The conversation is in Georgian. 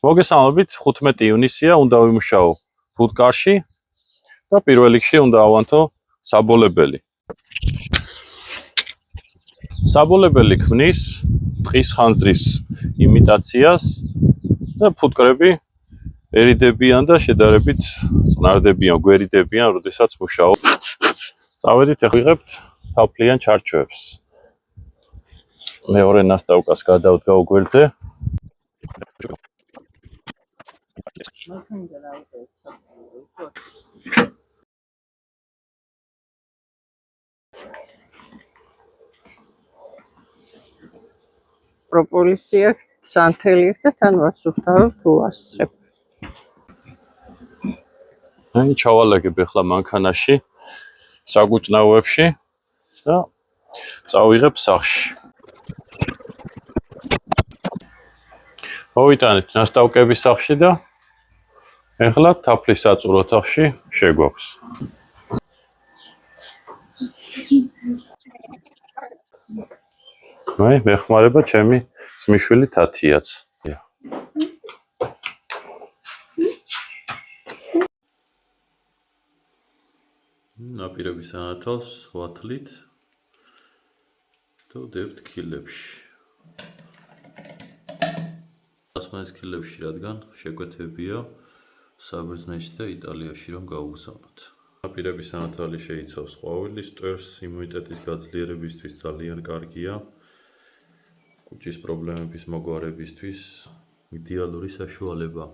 მოგესალმებით, 15 ივნისია, უნდა ვიმუშაო ფუტკარში და პირველ რიგში უნდა ავანთო საბოლებელი. საბოლებელი ქმნის ტყის ხანძრის იმიტაციას და ფუტკრები ერიდებიან და შედარებით წყნარდებიან, გვერიდებიან, როდესაც მუშაობ. წავედით, ახლა ვიღებთ თაფლიან ჩარჩოებს. მეორე ნასტავკას გადავდგა გვერდზე. პროპოლისი აქვს, სანთელი აქვს და თან ვასუფთავებ თუ ასწრებ. აი, ჩავალაგებ ახლა მანქანაში, საგუჭნაოებში და წავიღებ სახლში. მოვიტანეთ ნასტავკების სახლში და ახლა თაფლის საწურ ოთახში შეგვაქვს. აი, მეხმარება ჩემი ძმისშვილი თათიაც. ნაპირების ანათავს ვათლით და ვდებთ ქილებში. ასმანის ქილებში, რადგან შეკვეთებია საბერძნეთში და იტალიაში რომ გაუგზავნოთ. ნაპირების ანათალი შეიცავს ყვავილის მტვერს, იმუნიტეტის გაძლიერებისთვის ძალიან კარგია. კუჭის პრობლემების მოგვარებისთვის იდეალური საშუალება.